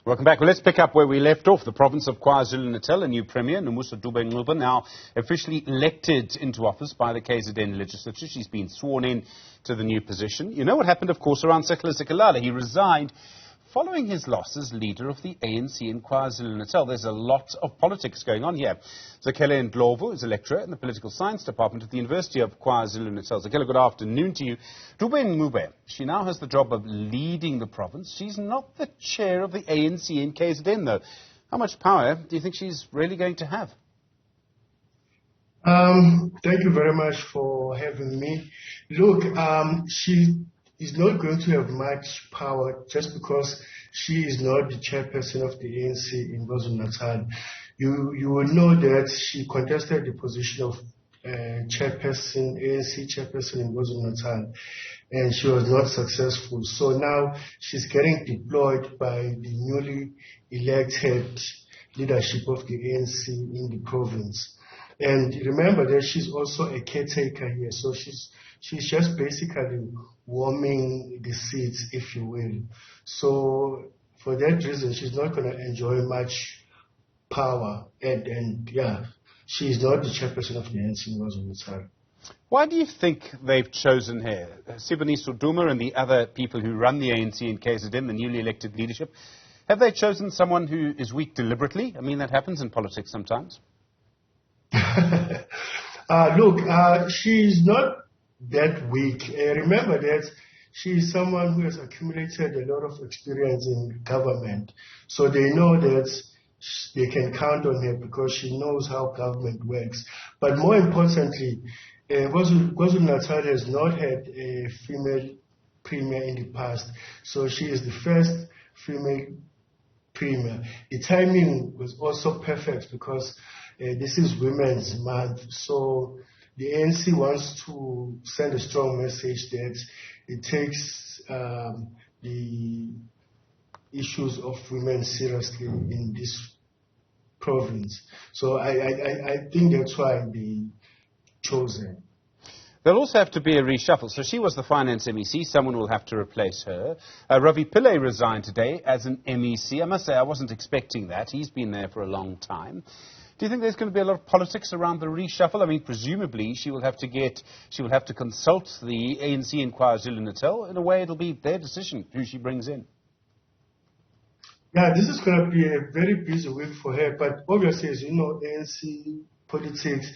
Welcome back. Well, let's pick up where we left off. The province of KwaZulu-Natal, a new premier, Nomusa Dube-Ncube, now officially elected into office by the KZN legislature. She's been sworn in to the new position. You know what happened, of course, around Zakhele Ndlovu. He resigned following his loss as leader of the ANC in KwaZulu-Natal. There's a lot of politics going on here. Zakhele Ndlovu is a lecturer in the political science department at the University of KwaZulu-Natal. Zakhele, good afternoon to you. Dube-Ncube, she now has the job of leading the province. She's not the chair of the ANC in KZN, though. How much power do you think she's really going to have? Thank you very much for having me. Look, she is not going to have much power just because she is not the chairperson of the ANC in KwaZulu-Natal. You will know that she contested the position of chairperson, ANC chairperson in KwaZulu-Natal, and she was not successful. So now she's getting deployed by the newly elected leadership of the ANC in the province. And remember that she's also a caretaker here, so she's just basically warming the seats, if you will. So for that reason, she's not going to enjoy much power. And yeah, she is not the chairperson of the ANC in KwaZulu-Natal. Why do you think they've chosen her? Nomusa Dube and the other people who run the ANC in KZN, the newly elected leadership, have they chosen someone who is weak deliberately? I mean, that happens in politics sometimes. Look, she's not that weak. Remember that she is someone who has accumulated a lot of experience in government. So they know that they can count on her because she knows how government works. But more importantly, KwaZulu-Natal has not had a female premier in the past. So she is the first female premier. The timing was also perfect because this is Women's Month. So the ANC wants to send a strong message that it takes the issues of women seriously in this province. So I think that's why they chose her. There'll also have to be a reshuffle. So she was the finance MEC. Someone will have to replace her. Ravi Pillay resigned today as an MEC. I must say I wasn't expecting that. He's been there for a long time. Do you think there's going to be a lot of politics around the reshuffle? I mean, presumably she will have to consult the ANC in KwaZulu-Natal. In a way, it'll be their decision who she brings in. Yeah, this is going to be a very busy week for her. But obviously, as you know, ANC politics,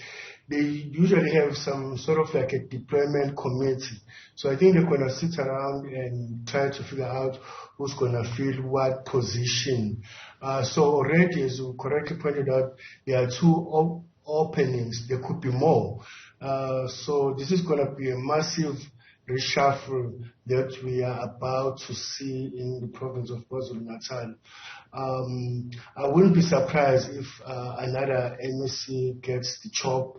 they usually have some sort of like a deployment committee. So I think they're going to sit around and try to figure out who's going to fill what position. So already, as you correctly pointed out, there are two openings. There could be more. So this is going to be a massive reshuffle that we are about to see in the province of KwaZulu-Natal. I wouldn't be surprised if another MEC gets the job.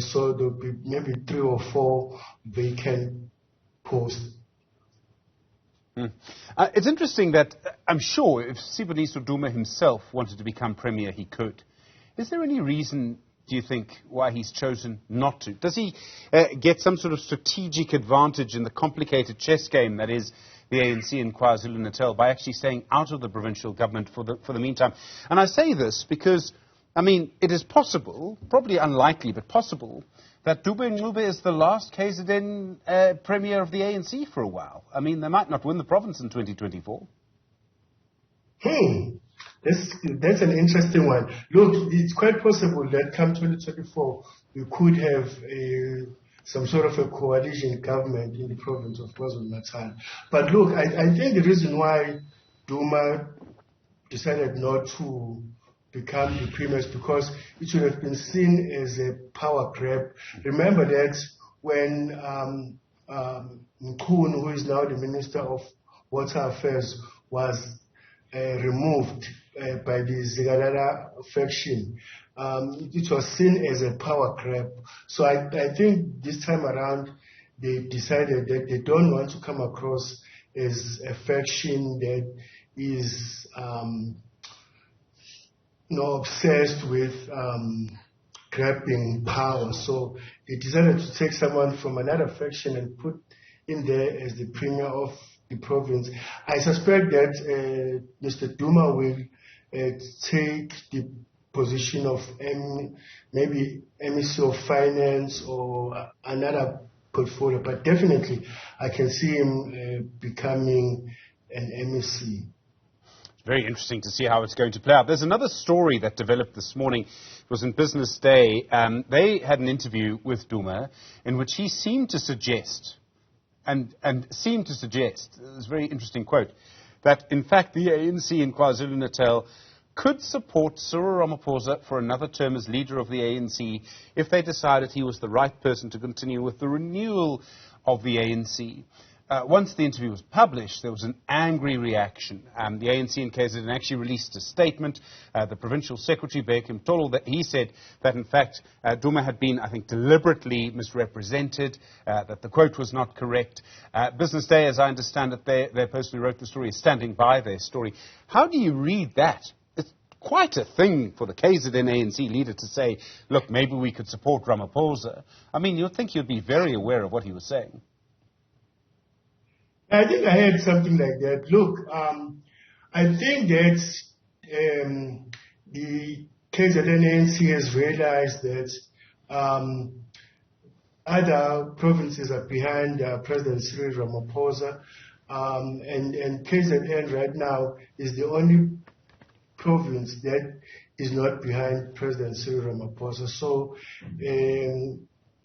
So there'll be maybe 3 or 4 vacant posts. It's interesting that I'm sure if Nomusa Dube himself wanted to become premier, he could. Is there any reason, do you think, why he's chosen not to? Does he get some sort of strategic advantage in the complicated chess game that is the ANC in KwaZulu-Natal by actually staying out of the provincial government for the meantime? And I say this because, I mean, it is possible, probably unlikely, but possible, that Dube-Ncube is the last KZN premier of the ANC for a while. I mean, they might not win the province in 2024. That's an interesting one. Look, it's quite possible that come 2024, we could have some sort of a coalition government in the province of KwaZulu-Natal. But look, I think the reason why Duma decided not to become the premier is because it should have been seen as a power grab. Remember that when Mkhunu, who is now the Minister of Water Affairs, was removed by the Zigalala faction, it was seen as a power grab. So I think this time around they decided that they don't want to come across as a faction that is obsessed with grabbing power. So they decided to take someone from another faction and put in there as the premier of the province. I suspect that Mr. Duma will take the position of maybe MEC of Finance or another portfolio, but definitely I can see him becoming an MEC. Very interesting to see how it's going to play out. There's another story that developed this morning. It was in Business Day. They had an interview with Duma in which he seemed to suggest, it was a very interesting quote, that in fact the ANC in KwaZulu-Natal could support Cyril Ramaphosa for another term as leader of the ANC if they decided he was the right person to continue with the renewal of the ANC. Once the interview was published, there was an angry reaction. The ANC in KZN actually released a statement. The provincial secretary, Bekim Tolo, that he said that in fact Duma had been, I think, deliberately misrepresented, that the quote was not correct. Business Day, as I understand it, they personally wrote the story, is standing by their story. How do you read that? It's quite a thing for the KZN ANC leader to say, look, maybe we could support Ramaphosa. I mean, you'd think you'd be very aware of what he was saying. I think I heard something like that. Look, I think that the KZN ANC has realized that other provinces are behind President Cyril Ramaphosa, and KZN right now is the only province that is not behind President Cyril Ramaphosa. So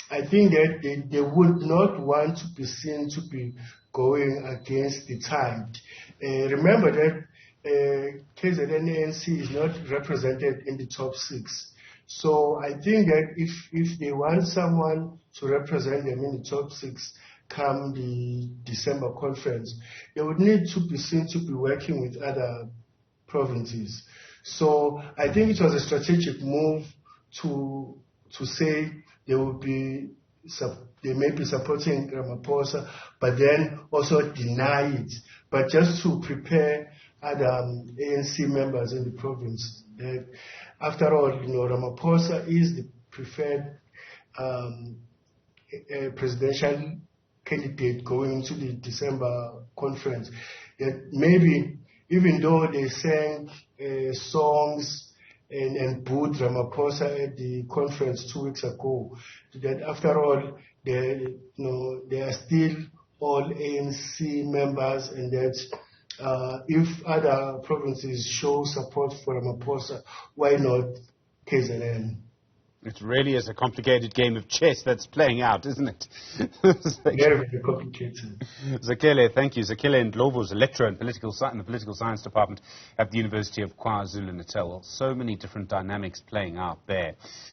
I think that they would not want to be seen to be going against the tide. Remember that KZN ANC is not represented in the top 6. So I think that if they want someone to represent them in the top 6 come the December conference, they would need to be seen to be working with other provinces. So I think it was a strategic move to say they may be supporting Ramaphosa, but then also deny it. But just to prepare other ANC members in the province. After all, Ramaphosa is the preferred presidential candidate going into the December conference. That maybe, even though they sang songs and booed Ramaphosa at the conference 2 weeks ago, that after all, they are still all ANC members, and that if other provinces show support for Ramaphosa, why not KZN? It really is a complicated game of chess that's playing out, isn't it? Very, very complicated. Zakhele, thank you. Zakhele Ndlovu is a lecturer in the Political Science Department at the University of KwaZulu-Natal. So many different dynamics playing out there.